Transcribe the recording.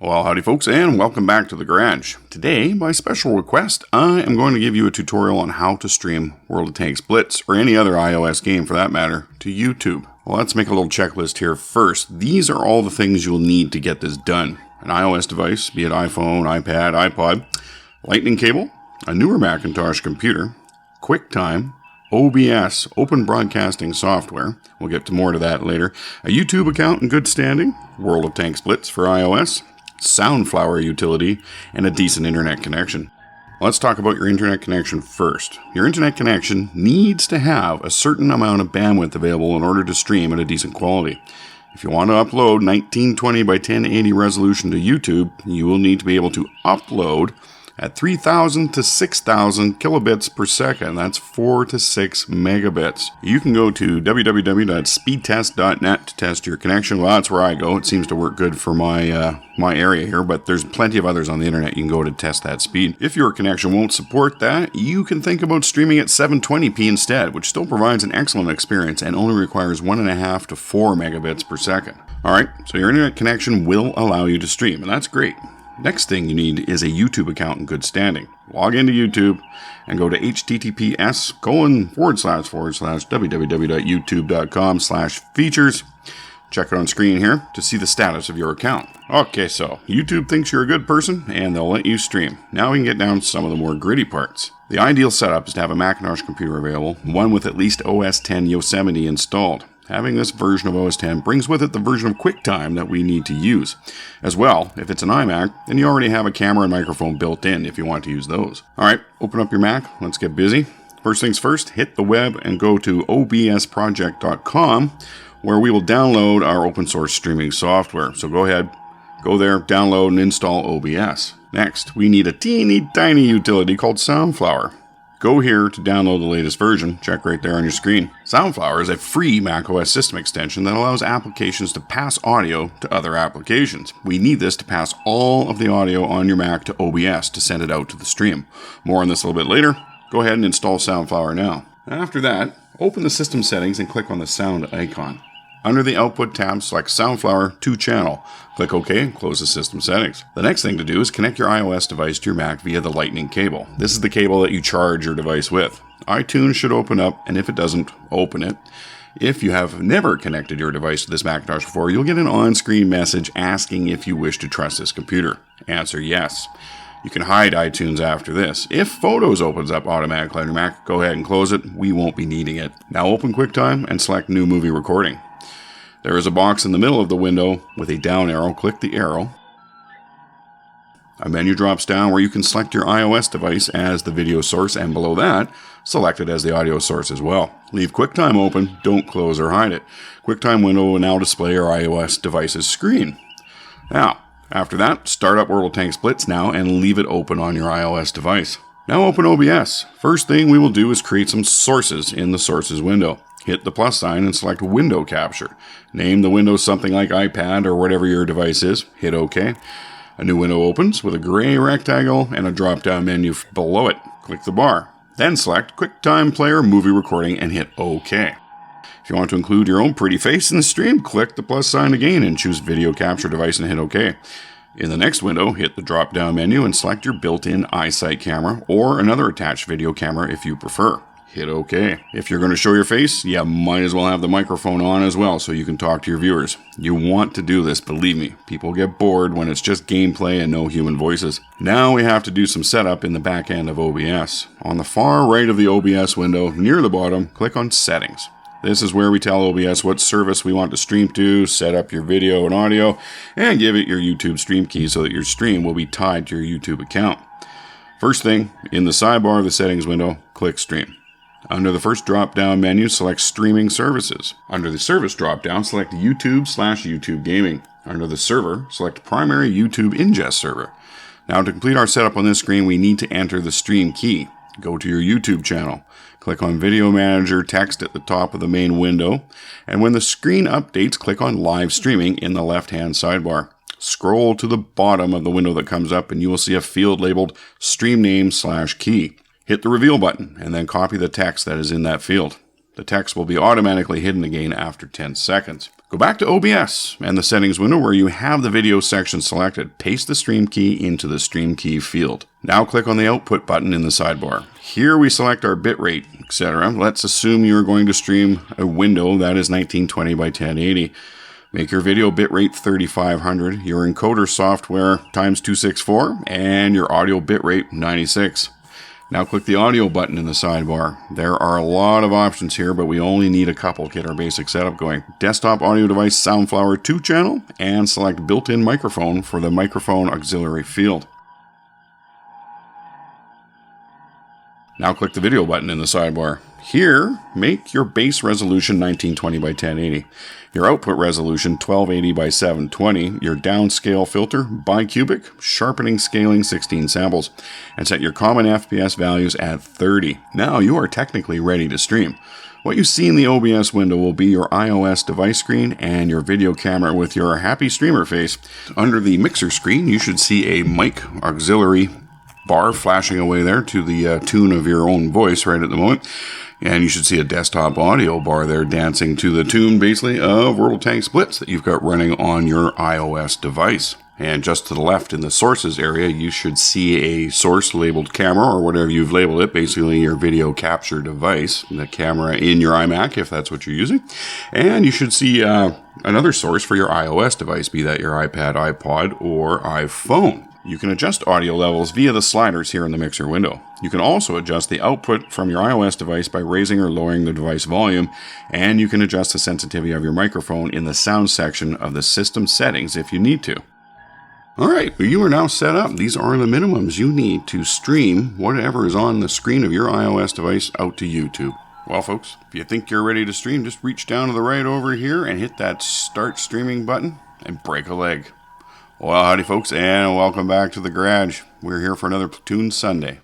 Well, howdy folks, and welcome back to the garage. Today, by special request, I am going to give you a tutorial on how to stream World of Tanks Blitz, or any other iOS game for that matter, to YouTube. Well, let's make a little checklist here first. These are all the things you'll need to get this done. An iOS device, be it iPhone, iPad, iPod, lightning cable, a newer Macintosh computer, QuickTime, OBS, open broadcasting software, we'll get to more to that later, a YouTube account in good standing, World of Tanks Blitz for iOS, SoundFlower utility, and a decent internet connection. Let's talk about your internet connection first. Your internet connection needs to have a certain amount of bandwidth available in order to stream at a decent quality. If you want to upload 1920 by 1080 resolution to YouTube, you will need to be able to upload at 3,000 to 6,000 kilobits per second. That's 4 to 6 megabits. You can go to www.speedtest.net to test your connection. Well, that's where I go. It seems to work good for my area here, but there's plenty of others on the internet you can go to test that speed. If your connection won't support that, you can think about streaming at 720p instead, which still provides an excellent experience and only requires 1.5 to 4 megabits per second. Alright, so your internet connection will allow you to stream, and that's great. Next thing you need is a YouTube account in good standing. Log into YouTube and go to https://www.youtube.com/features. Check it on screen here to see the status of your account. Okay, so YouTube thinks you're a good person and they'll let you stream. Now we can get down to some of the more gritty parts. The ideal setup is to have a Macintosh computer available, one with at least OS X Yosemite installed. Having this version of OS X brings with it the version of QuickTime that we need to use. As well, if it's an iMac, then you already have a camera and microphone built in if you want to use those. Alright, open up your Mac, let's get busy. First things first, hit the web and go to obsproject.com, where we will download our open source streaming software. So go ahead, go there, download and install OBS. Next, we need a teeny tiny utility called SoundFlower. Go here to download the latest version. Check right there on your screen. SoundFlower is a free macOS system extension that allows applications to pass audio to other applications. We need this to pass all of the audio on your Mac to OBS to send it out to the stream. More on this a little bit later. Go ahead and install SoundFlower now. After that, open the system settings and click on the sound icon. Under the Output tab, select SoundFlower 2-channel. Click OK and close the system settings. The next thing to do is connect your iOS device to your Mac via the lightning cable. This is the cable that you charge your device with. iTunes should open up, and if it doesn't, open it. If you have never connected your device to this Macintosh before, you'll get an on-screen message asking if you wish to trust this computer. Answer yes. You can hide iTunes after this. If Photos opens up automatically on your Mac, go ahead and close it. We won't be needing it. Now open QuickTime and select New Movie Recording. There is a box in the middle of the window with a down arrow. Click the arrow. A menu drops down where you can select your iOS device as the video source, and below that, select it as the audio source as well. Leave QuickTime open, don't close or hide it. QuickTime window will now display your iOS device's screen. Now, after that, start up World of Tanks Blitz now and leave it open on your iOS device. Now open OBS. First thing we will do is create some sources in the sources window. Hit the plus sign and select Window Capture. Name the window something like iPad or whatever your device is. Hit OK. A new window opens with a gray rectangle and a drop-down menu below it. Click the bar. Then select QuickTime Player Movie Recording and hit OK. If you want to include your own pretty face in the stream, click the plus sign again and choose Video Capture Device and hit OK. In the next window, hit the drop-down menu and select your built-in iSight camera or another attached video camera if you prefer. Hit OK. If you're going to show your face, you might as well have the microphone on as well so you can talk to your viewers. You want to do this, believe me. People get bored when it's just gameplay and no human voices. Now we have to do some setup in the back end of OBS. On the far right of the OBS window, near the bottom, click on Settings. This is where we tell OBS what service we want to stream to, set up your video and audio, and give it your YouTube stream key so that your stream will be tied to your YouTube account. First thing, in the sidebar of the settings window, click Stream. Under the first drop-down menu, select Streaming Services. Under the Service drop-down, select YouTube/YouTube Gaming. Under the Server, select Primary YouTube Ingest Server. Now to complete our setup on this screen, we need to enter the stream key. Go to your YouTube channel. Click on Video Manager text at the top of the main window. And when the screen updates, click on Live Streaming in the left-hand sidebar. Scroll to the bottom of the window that comes up and you will see a field labeled Stream Name/Key. Hit the reveal button and then copy the text that is in that field. The text will be automatically hidden again after 10 seconds. Go back to OBS and the settings window where you have the video section selected. Paste the stream key into the stream key field. Now click on the output button in the sidebar. Here we select our bitrate, etc. Let's assume you're going to stream a window that is 1920 by 1080. Make your video bitrate 3500, your encoder software times 264, and your audio bitrate 96. Now click the audio button in the sidebar. There are a lot of options here, but we only need a couple to get our basic setup going. Desktop audio device SoundFlower 2 channel, and select built-in microphone for the microphone auxiliary field. Now click the video button in the sidebar. Here, make your base resolution 1920 by 1080. Your output resolution 1280 by 720. Your downscale filter bicubic, sharpening scaling 16 samples. And set your common FPS values at 30. Now you are technically ready to stream. What you see in the OBS window will be your iOS device screen and your video camera with your happy streamer face. Under the mixer screen, you should see a mic auxiliary bar flashing away there to the tune of your own voice right at the moment. And you should see a desktop audio bar there dancing to the tune, basically, of World Tank Splits that you've got running on your iOS device. And just to the left in the sources area, you should see a source labeled camera, or whatever you've labeled it, basically your video capture device, the camera in your iMac, if that's what you're using. And you should see another source for your iOS device, be that your iPad, iPod, or iPhone. You can adjust audio levels via the sliders here in the mixer window. You can also adjust the output from your iOS device by raising or lowering the device volume, and you can adjust the sensitivity of your microphone in the sound section of the system settings if you need to. Alright, you are now set up. These are the minimums you need to stream whatever is on the screen of your iOS device out to YouTube. Well, folks, if you think you're ready to stream, just reach down to the right over here and hit that Start Streaming button and break a leg. Well, howdy folks, and welcome back to the garage. We're here for another Platoon Sunday.